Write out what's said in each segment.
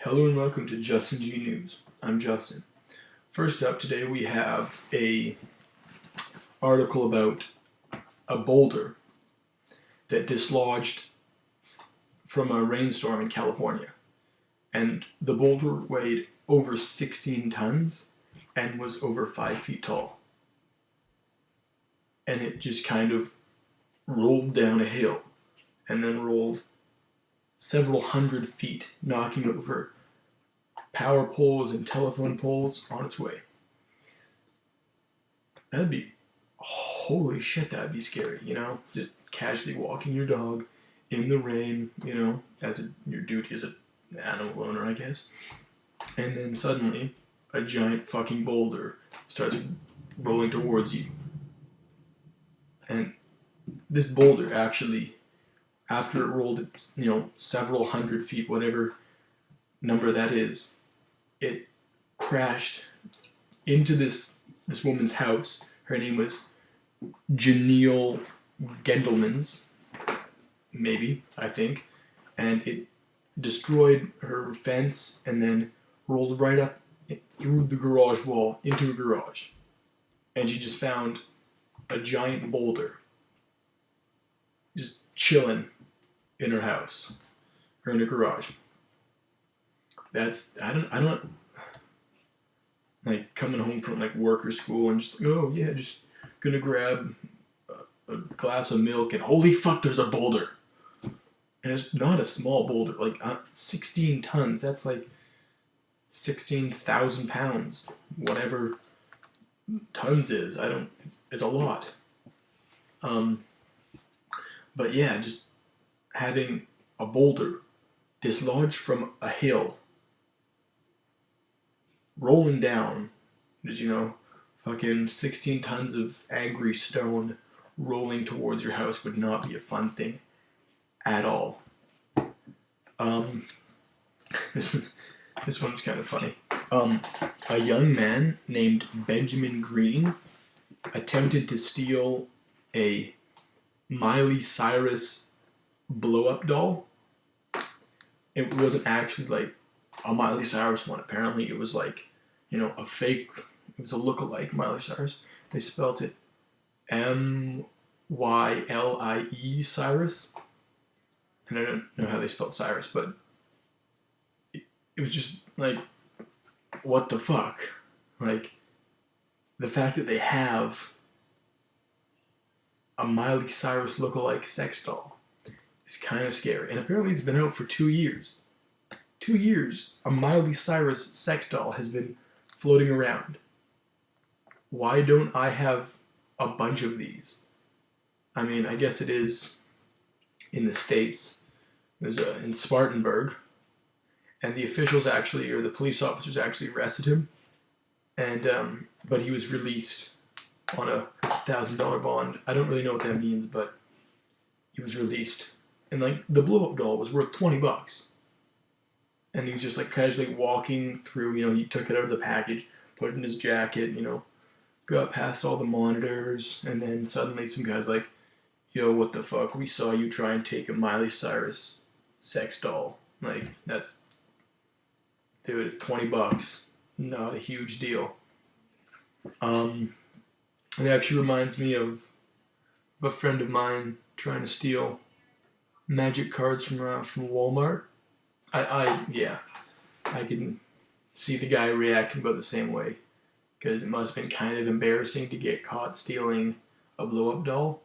Hello and welcome to Justin G News. I'm Justin. First up today we have a article about a boulder that dislodged from a rainstorm in California. And the boulder weighed over 16 tons and was over 5 feet tall. And it just kind of rolled down a hill and then rolled several hundred feet, knocking over power poles and telephone poles on its way. That'd be, holy shit, that'd be scary, you know? Just casually walking your dog in the rain, you know, your duty as an animal owner, I guess. And then suddenly, a giant fucking boulder starts rolling towards you. And this boulder actually, after it rolled its, several hundred feet, whatever number that is, it crashed into this woman's house. Her name was Janelle Gendelman's, maybe, I think. And it destroyed her fence and then rolled right up through the garage wall into a garage. And she just found a giant boulder just chilling in her house or in her garage. I don't like coming home from like work or school and just like, oh yeah, just gonna grab a glass of milk and holy fuck, there's a boulder. And it's not a small boulder, like 16 tons. That's like 16,000 pounds, whatever tons is. It's a lot. But yeah, just having a boulder dislodged from a hill, rolling down, just, fucking 16 tons of angry stone rolling towards your house would not be a fun thing at all. This one's kind of funny. A young man named Benjamin Green attempted to steal a Miley Cyrus blow-up doll. It wasn't actually like a Miley Cyrus one. Apparently it was like, a fake, it was a look-alike Miley Cyrus. They spelt it Myle Cyrus. And I don't know how they spelled Cyrus, but it was just like, what the fuck? Like, the fact that they have a Miley Cyrus look-alike sex doll is kind of scary. And apparently it's been out for 2 years. 2 years, a Miley Cyrus sex doll has been floating around. Why don't I have a bunch of these? I mean, I guess it is in the States. There's in Spartanburg. And the officials actually, or the police officers actually arrested him. And, but he was released on a $1,000 bond. I don't really know what that means, but he was released. And like, the blow-up doll was worth $20. And he was just like casually walking through, he took it out of the package, put it in his jacket, got past all the monitors, and then suddenly some guy's like, yo, what the fuck, we saw you try and take a Miley Cyrus sex doll. Like, dude, it's $20. Not a huge deal. It actually reminds me of a friend of mine trying to steal magic cards from Walmart. I can see the guy reacting about the same way, because it must have been kind of embarrassing to get caught stealing a blow-up doll.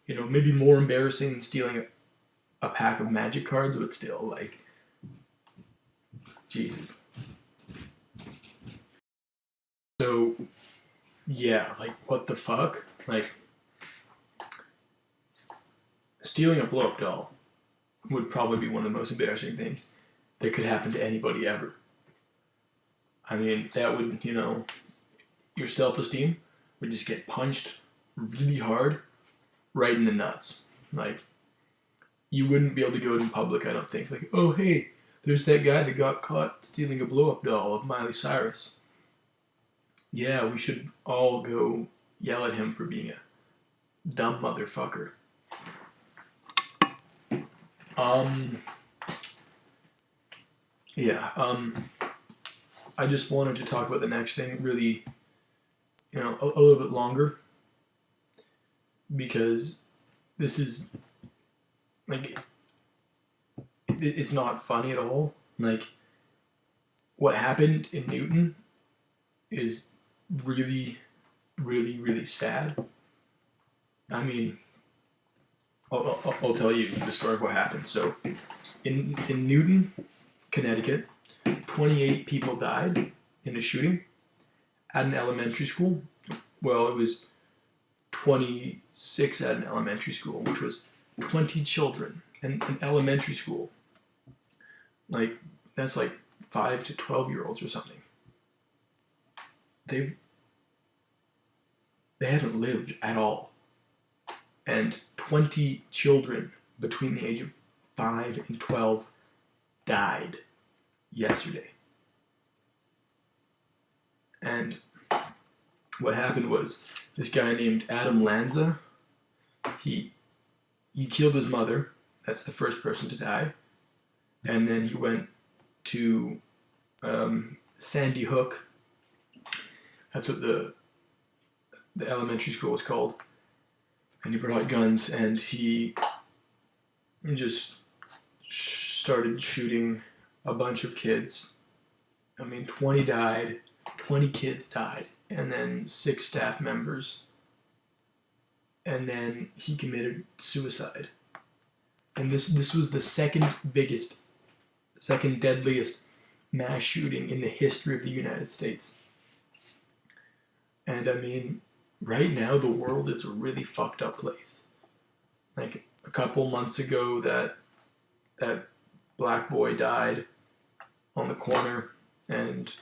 Maybe more embarrassing than stealing a pack of magic cards, but still, like, Jesus. So, yeah, like, what the fuck? Like, stealing a blow-up doll would probably be one of the most embarrassing things that could happen to anybody ever. I mean, that would, your self-esteem would just get punched really hard right in the nuts. Like, you wouldn't be able to go out in public, I don't think. Like, oh, hey, there's that guy that got caught stealing a blow-up doll of Miley Cyrus. Yeah, we should all go yell at him for being a dumb motherfucker. Yeah, I just wanted to talk about the next thing really, a little bit longer, because this is, like, it's not funny at all. Like, what happened in Newton is really, really, really sad. I mean, I'll tell you the story of what happened. So, in Newton, Connecticut, 28 people died in a shooting at an elementary school. Well, it was 26 at an elementary school, which was 20 children. And an elementary school, like, that's like 5 to 12-year-olds or something. They haven't lived at all. And 20 children between the age of 5 and 12 died yesterday. And what happened was, this guy named Adam Lanza, he killed his mother. That's the first person to die. And then he went to Sandy Hook. That's what the elementary school was called. And he brought guns, and he just started shooting a bunch of kids. I mean, 20 died, 20 kids died, and then 6 staff members. And then he committed suicide. And this was the second deadliest mass shooting in the history of the United States. And I mean, right now the world is a really fucked up place. Like, a couple months ago, that black boy died on the corner, and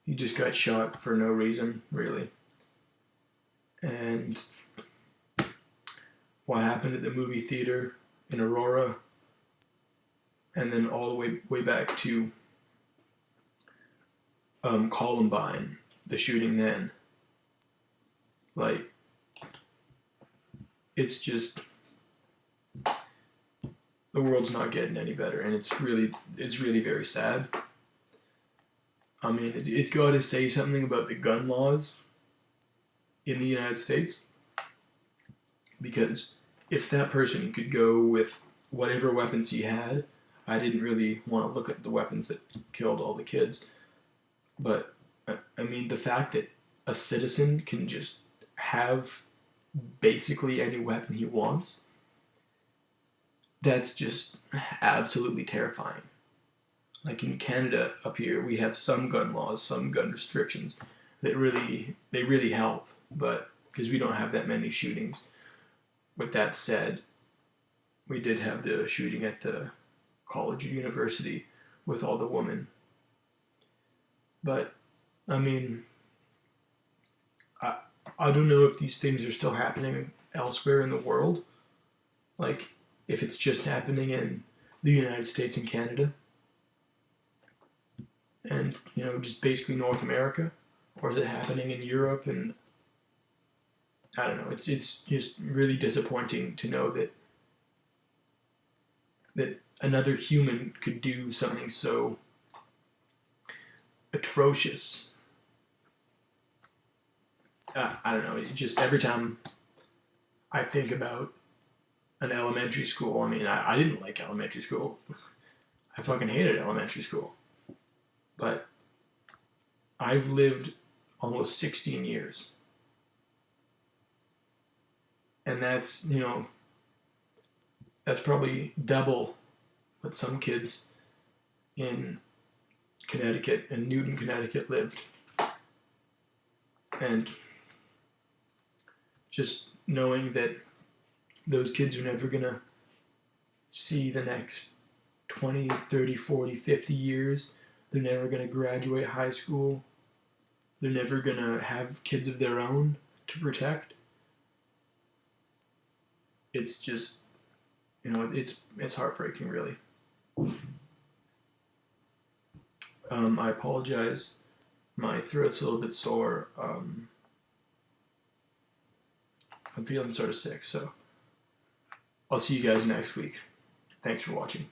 he just got shot for no reason, really. And what happened at the movie theater in Aurora, and then all the way back to Columbine, the shooting then. Like, it's just, the world's not getting any better, and it's really very sad. I mean, it's got to say something about the gun laws in the United States, because if that person could go with whatever weapons he had, I didn't really want to look at the weapons that killed all the kids, but I mean, the fact that a citizen can just have basically any weapon he wants, that's just absolutely terrifying. Like, in Canada up here, we have some gun laws, some gun restrictions that really help, but because we don't have that many shootings. With that said, we did have the shooting at the college or university with all the women. But I mean, I don't know if these things are still happening elsewhere in the world. Like, if it's just happening in the United States and Canada, and, just basically North America, or is it happening in Europe? And I don't know. It's just really disappointing to know that another human could do something so atrocious. I don't know. It just, every time I think about an elementary school, I mean, I didn't like elementary school. I fucking hated elementary school. But I've lived almost 16 years. And that's, that's probably double what some kids in Connecticut and Newton, Connecticut lived. And just knowing that those kids are never going to see the next 20, 30, 40, 50 years. They're never going to graduate high school. They're never going to have kids of their own to protect. It's just, it's heartbreaking, really. I apologize. My throat's a little bit sore. I'm feeling sort of sick, so I'll see you guys next week. Thanks for watching.